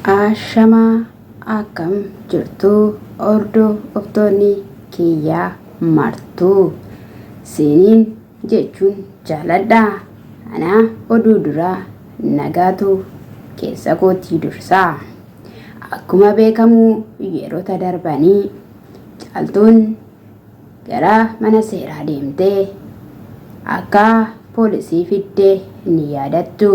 Ashamaa akkam jirtuu hordoftoonni kiyyaa martuu seeniin jechuun jaaladhaa anaa oduu duraa nagaatu keessa kootii dursaa akkuma beekamu yeroota darbanii caaltuun gara mana seeraa deemtee akka poolisii fiddee ni yaadattu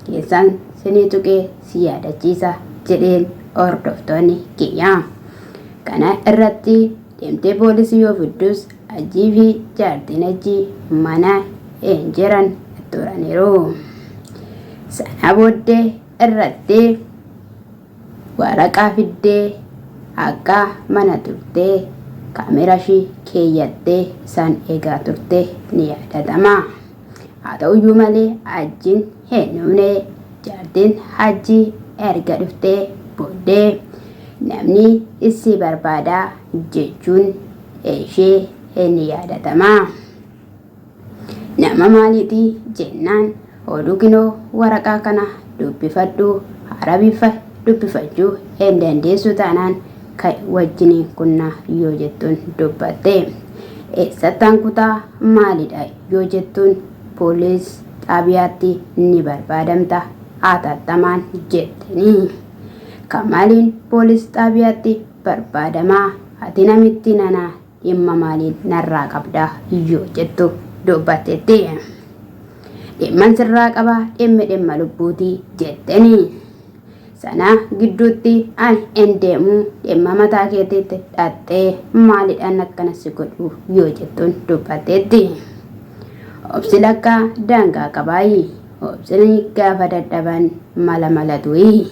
keessan sinii tuqee si yaadachiisa jedheen hordoftoonni kiyyaa kana irratti deemtee poolisii yoo fiddus ajjii fi jaartiin ajjii mana hin jiran turaniiru. Sana booddee irratti waraqaa fiddee akka mana turtee kaameraa ishii keeyyattee isaan eegaa turte ni yaadatama. Haa ta'uyyuu malee ajjiin hin dhumne. Jaartiin hajji erga dhuftee booddee namni isii barbaadaa jechuun ishee ni yaadatama. Nama maaliitii jennaan oduu kinoo waraqaa kana dubbifadhu harabifa dubbifachuu hin dandeessu taanaan kan wajjiniin kunnaa yoo jettuun dubbatte. Eessattaan kutaa maalidha yoo jettuun poolis xaabiyaatti ni barbaadamta. Atattamaan jettanii kamaaliin poolis xaabiyaatti barbaadamaa ati namitti nanaa dhimma maaliin narraa qabdaa yoo jettu dubbattetti dhimman sirraa qabaa dhimma lubbuutii jettanii sana gidduutti ani hin deemu dhimma mataa keetiitti dhattee maalidhaan akkana si godhu yoo jettuun dubbattetti obsi lakkaa daangaa qabaayi. Obsini gaafa dadhaban malatu'i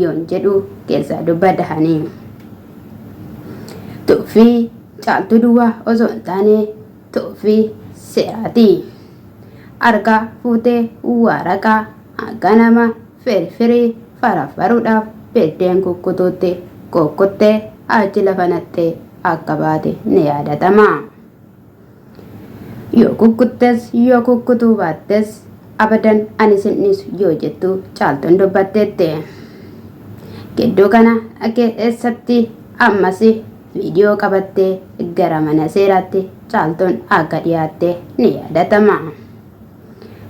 yoon jedhu keessa dubbadahanii tuffii caaltu duwwaa osoo hin taane tuffii seeraati. Harka fuutee waraqaa akka nama firfirii farafaruudhaaf beddeen kukkutuutti kukkuttee achi lafa nattee akka baate ni yaadatama. Yoo kukkuttes yoo kukkutuu baattes abadan ani sinnis yoo jettu caaltuun dubbatteette. Gidduu kana keessatti ammas viidiyoo qabattee gara mana seeraatti caaltuun akka dhiyaatte ni yaadatama.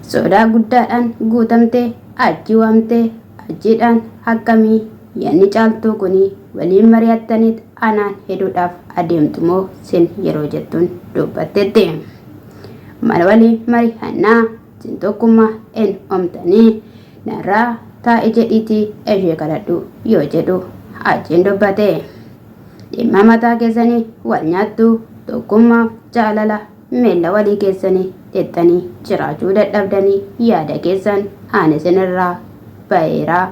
Sodaa guddaadhaan guutamtee achi waamtee achiidhaan akkamii yanni caaltuu kuni waliin mari'attaniit anaan hedduudhaaf adeemtumoo sin yeroo jettuun dubbatteette. Mal waliin mari'annaa sin tokkummaa en omtanii narraa taa'e jedhiitii ishee kadhadhu yoo jedhu achiin dubbate. Dhimma mataa keessanii wal nyaattu tokkummaaf jaalala miilla walii keessanii xixxanii jiraachuu dadhabdanii yaada keessan ani sinirraa baheeraa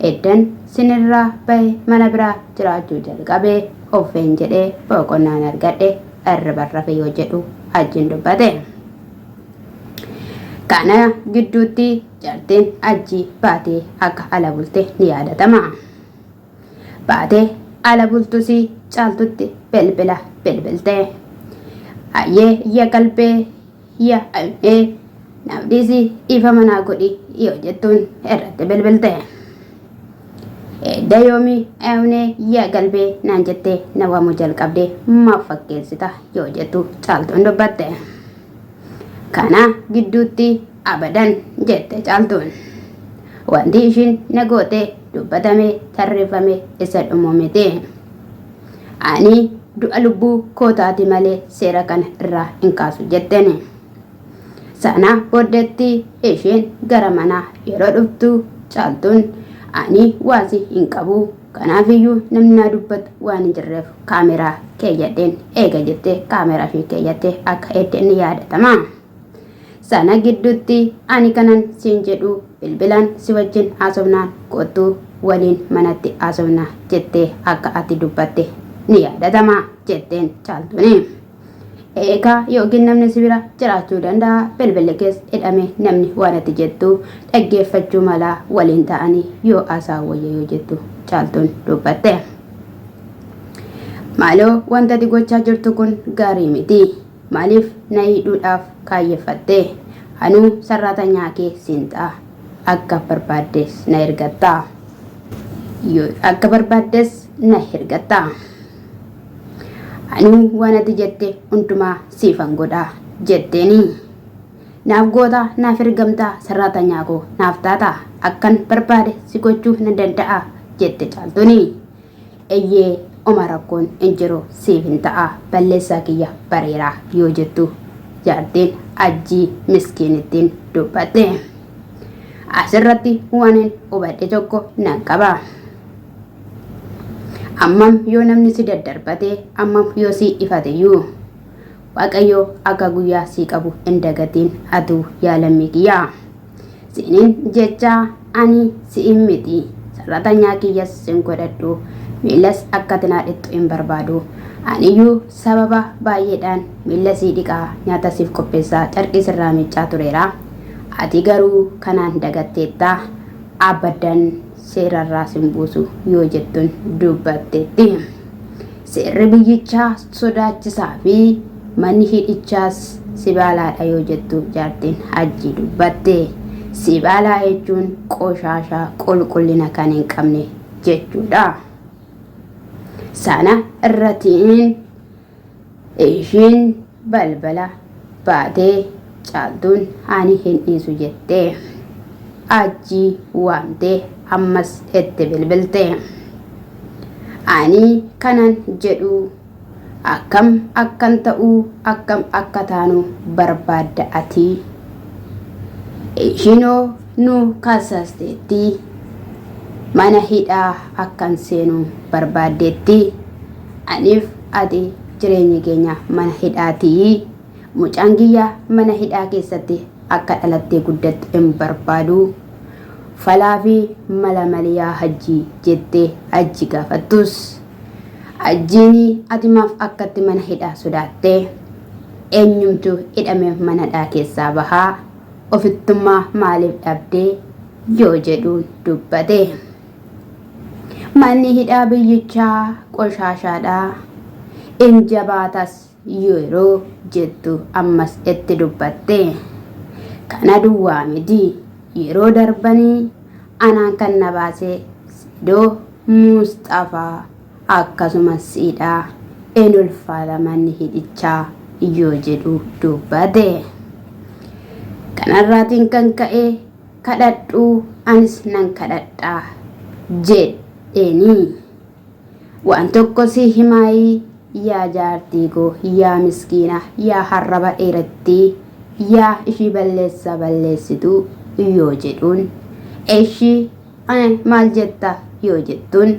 eddan sinirraa bahe mana biraa jiraachuu jalqabee offeen jedhee boqonnaan argadhe irra yoo jedhu achiin dubbate. Kana gidduutti jaartiin ajjii baatee akka ala bulte ni yaadatama. Baatee ala bultusi caaltutti bilbilte. Ayyee yaa qalbee yaa al'ee namdhiisi ifa manaa godhi yoo jettuun irratti bilbilte. Edda yoomii eewne yaa qalbee naan jettee na waamuu jalqabdee maaf fakkeessita yoo jettu caaltuun dubbatte. Kana gidduutti abadan jette caaltuun. Wanti ishiin na goote dubbatamee tarreeffame isa dhumu miti. Ani du'a lubbuu kootaati malee seera kana irraa hin kaasu jetteni. Sana booddeetti ishiin gara manaa yeroo dhuftu caaltuun ani waasi hin qabu kanaafiyyuu namni na dubbatu waan hin jirreef kaameraa keeyyadheen eega jettee kaameraa ishee keeyyattee akka eddeen ni yaadatama. Sana gidduutti ani kanan siin jedhu bilbilaan si wajjin haasofnaan kottuu waliin manatti haasofnaa jettee akka ati dubbatte ni yaadatama jetteen caaltuuni. Eegaa yookiin namni si bira jiraachuu danda'a bilbilli keessa hidhame namni waan ati jettu dhaggeeffachuu malaa waliin ta'anii yoo haasawwayya yoo jettu caaltuun dubbatte. Maaloo wanta ati gochaa jirtu kun gaarii miti. Maaliif na hidhuudhaaf kaayyeffatte? Anuu sarraatanyaa kee siin ta'a akka barbaaddes na ergatta. yoo akka barbaaddes na hirgatta. Ani waan ati jette hundumaa siifan godhaa jetteeni. Naaf goota naaf hirgamtaa sararatanyaa koo naaf taata akkan barbaade si gochuu nan danda'a jette Caaltuuni. Eeyyee oma rakkoon hin jiru siif hin ta'a balleessaa kiyya bareeraa yoo jettu jaartiin Ajjii miskiinittiin dubbatte. Asirratti waanin hubadhe tokko nan qaba. Ammam yoo namni si daddarbate ammam yoo si ifateyyuu Waaqayyo akka guyyaa si qabu hin dagatiin atuu yaalammii kiyyaa. Siiniin jecha ani si'in miti sararatanyaa kiyyas sin godhadhu miilas akka tinaadhettu hin barbaadu. Aniyyuu sababa baay'eedhaan miila sii dhiqaa nyaata siif qopheessaa carqii sirraa miicaa tureera. Ati garuu kanaan dagatteetta abaddan seerarraa sin buusu yoo jettuun dubbatteetti. Seerri biyyichaa sodaachisaa fi manni hidhichaas sibaalaadha yoo jettu jaartiin Ajjii dubbatte. Sibaalaa jechuun qoshaashaa qulqullina kan hin qabne jechuudha. Sana irratiin ishiin balbala baatee Caaltuun ani hin dhiisu jettee Ajjii waamtee ammas itti bilbilte. Ani kanan jedhu akkam akkan ta'uu akkam akka taanu barbaadda ati. Ishiinoo nu kaasasteetti mana hidhaa akkan seenu barbaaddeetti. Aniif ati jireenya keenya mana hidhaatii. Mucaan kiyya mana hidhaa keessatti akka dhalattee guddattu hin barbaadu. Falaa fi mala maliyaa Ajjii jettee Ajjii gaafattus. Ajjiini ati maaf akkatti mana hidhaa sodaattee? Eenyumtu hidhame mana hidhaa keessaa bahaa? Ofittummaa maaliif dhabdee yoo jedhuun dubbate. Manni hidhaa biyyichaa qoshaashaadha. In jabaatas yeroo jettu ammas itti dubbatte. Kana duwwaa miti yeroo darbanii anaan kan na baase Sidoo Mustafaa akkasumas siidhaa in ulfaata manni hidhichaa yoo jedhu dubbate. Kanarraatiin kan ka'e kadhadhu anis nan kadhadhaa jedheeni. Waan tokko si himaayii yaa jaartii koo yaa miskiina yaa harraba dheeratti yaa ishii balleessa balleessitu yoo jedhuun ishii maal jetta yoo jettuun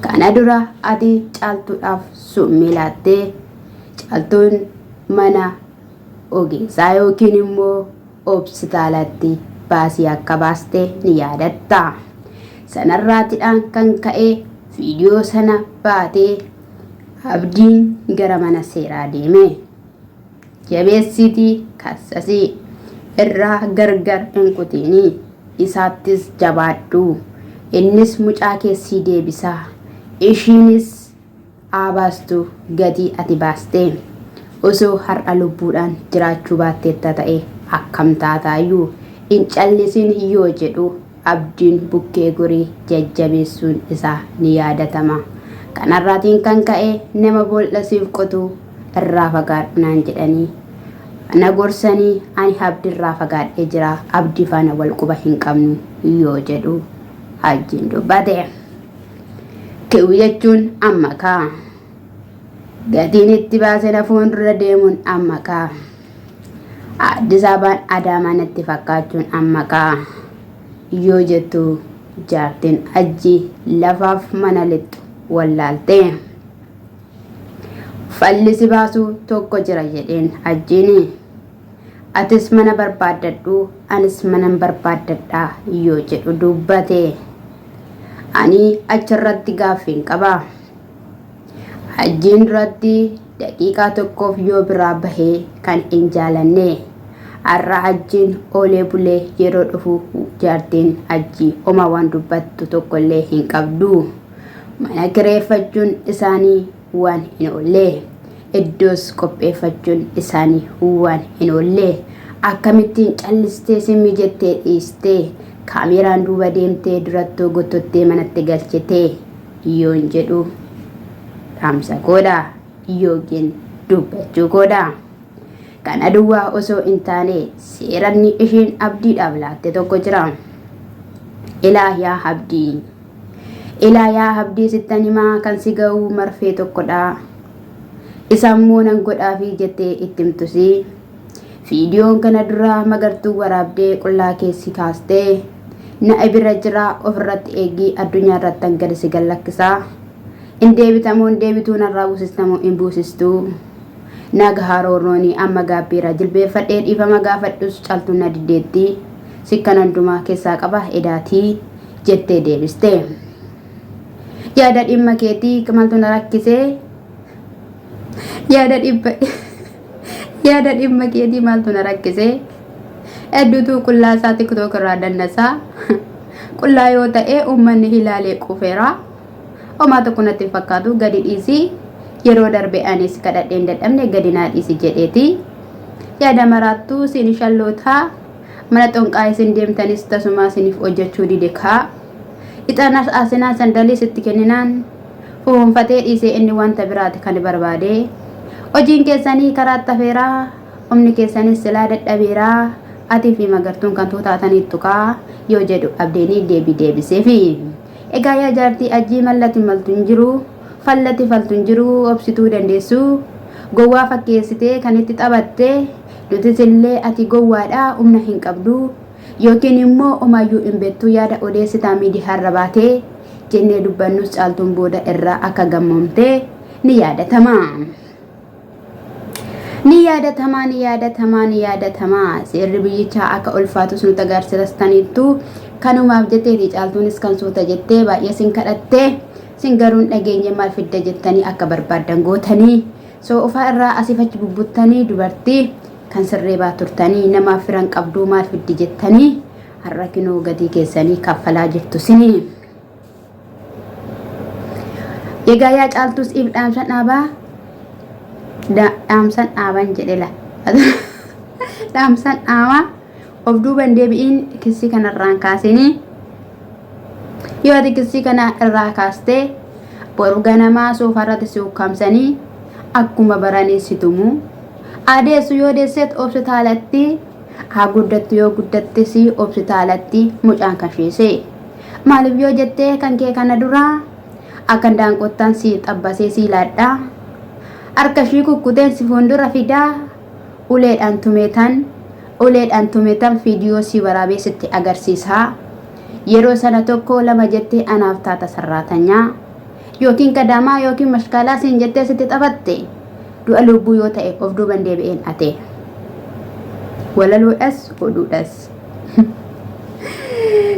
kana dura ati Caaltuudhaaf summii laattee Caaltuun mana ogeessaa yookiin immoo hospitaalatti baasii akka baaste ni yaadatta. Sanarraatidhaan kan ka'e viidiyoo sana baatee Abdiin gara mana seeraa deeme. Jabeessitii kassasii irraa gargar hin kutiini isaattis jabaadhu. Innis mucaa keessii deebisaa. Ishiinis baastu gatii ati baaste. Osoo har'a lubbuudhaan jiraachuu baatteetta ta'e akkam taataayyuu hin callisin yoo jedhu Abdiin bukkee gorii jajjabeessuun isaa ni yaadatama. Kanarraatiin kan ka'e nama boolla siif qotu irraa fagaadhu naan jedhanii na gorsanii ani Abdii irraa fagaadhee jira Abdii faana wal quba hin qabnu yoo jedhu Ajjiin dubbate. Ki'u jechuun amma kaa. Gatiin itti baase na fuuldura deemuun amma kaa. Addis Ababaan Adaamaa natti fakkaachuun amma kaa yoo jettu jaartiin Ajjii lafaaf mana lixxu wallaaltee. Fallisi baasuu tokko jira jedheen Ajjiini. Atis mana barbaaddadhu anis manan barbaaddadhaa yoo jedhu dubbate. Ani achirratti gaaffiin qaba. Ajjiin duratti daqiiqaa tokkoof yoo biraa bahee kan hin jaalanne har'a Ajjiin oolee bulee yeroo dhufu jaartiin Ajjii oma waan dubbattu tokkollee hin qabdu. Mana kireeffachuun isaanii waan hin oolle iddoos qopheeffachuun isaanii waan hin oolle akkamittiin callistee simmi jettee dhiistee kaameraan duuba deemtee durattuu gotottee manatti galchitee yoon jedhu dhaamsa koodha yookiin dubbachuu koodha. Kana duwwaa osoo hin taane seeranni isheen abdiidhaaf laatte tokko jira. Ilaayaa abdii. Ilaayaa abdii sittan himaa kan si ga'u marfee tokkodha. Isammoo nan godhaafi jettee itti himtusi. Viidiyoon kana dura magartuu waraabdee qullaa keessi kaastee na bira jira ofirratti eegii addunyaa irratti gadi si gallakkisaa. In deebitamoo in deebituu narraa buusistamoo in buusistuu. Naga haroorroonii amma gaabbiira jilbeeffadhee dhiifama gaafadhus caaltuun na diddeetti sikkan hundumaa keessaa qaba edaatii jettee deebiste. Yaada dhimma keetii maaltu na rakkisee? Yaada dhimma keetii maaltu na rakkisee? Hedduutu qullaa isaa TikTok irraa dandasaa. Qullaa yoo ta'e uummanni ilaalee quufeera. Homaa tokko natti fakkaatu gadi dhiisii. Yeroo darbe anis kadhadheen dadhabne gadi naa dhiisi jedheeti. Yaada maraattuu siin shallootaa mana xonqaa isin deemtanis tasuma isiniif hojjechuu dide kaa. Ixaanas asinaa sandalii sitti kenninaan fuunfatee dhiisee inni wanta biraati kan barbaade. Hojiin keessanii karaa tafeeraa humni keessanis silaa dadhabeeraa atii fi magartuun kan tuutaataniittu kaa yoo jedhu abdeenii deebiseefi. Egaa yaa jaartii ajjii mallatti maltu hin jiru. Fallatti faltuun jiru obsituu dandeessu gowwaa fakkeessitee kan itti taphatte nutis illee ati gowwaadhaa humna hin qabdu yookiin immoo homaayyuu hin beektu yaada odeessitaa miidiyaa irra baatee jennee dubbannus caaltuun booda irraa akka gammoomte ni yaadatama. Seerri biyyichaa akka ulfaatus nuti agarsiistaniittu kanumaaf jetteeti caaltuunis kan suuta jettee baay'ee sin kadhatte. Singaruun dhageenye maal fidda jettanii akka barbaadan gootanii soo ofaa irraa asifachi bubbuttanii dubartii kan sirreebaa turtanii namaaf firan qabduu maal fiddi jettanii har'a kinoo gatii keessanii kaffalaa jirtu sini. Egaa yaa caaltuus if dhaamsan dhaaban jedhela. Dhaamsan dhaabaa of duuban deebi'iin kissii kanarraan kaasanii. Yoo ati kissii kana irraa kaastee boru ganamaa soofarratti si ukkaamsanii akkuma baranii si tumu. Adeessu yoo deesseet obsitaalatti haa guddattu yoo guddatte si obsitaalatti mucaan kasheese. Maaliif yoo jettee kan kee kana duraa akka daanqottaan si xabbasee si laadhaa. Harka shii kukkuteen si fuuldura fidaa uleedhaan tumeetan viidiyoo si waraabee sitti agarsiisaa. Yeroo sana tokko lama jettee anaaf taata sarraatanyaa yookiin kadaamaa yookiin mashkaalaa siin jettee sitti taphatte du'a lubbuu yoo ta'e of duuban deebi'een ate walaluudhas oduudhas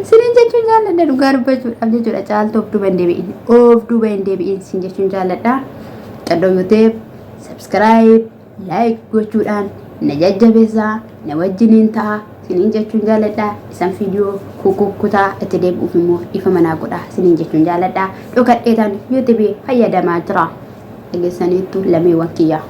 sinin jechuun jaalladha dhugaa dubbachuudhaaf jechuudha. Caaltu of duuban deebi'in sin jechuun jaalladha. Qadoo yuuteef subscribe like gochuudhaan na jajjabeessaa na wajjiniin ta'a. Sinin jechuun jaalladha. Isan viidiyoo kukkutaa itti deebi'uuf immoo ifa manaa godha. Sinin jechuun jaalladha. Dhokadheetaan YouTube fayyadamaa jira. Dhageessaniittu lamee wakkiyyaa.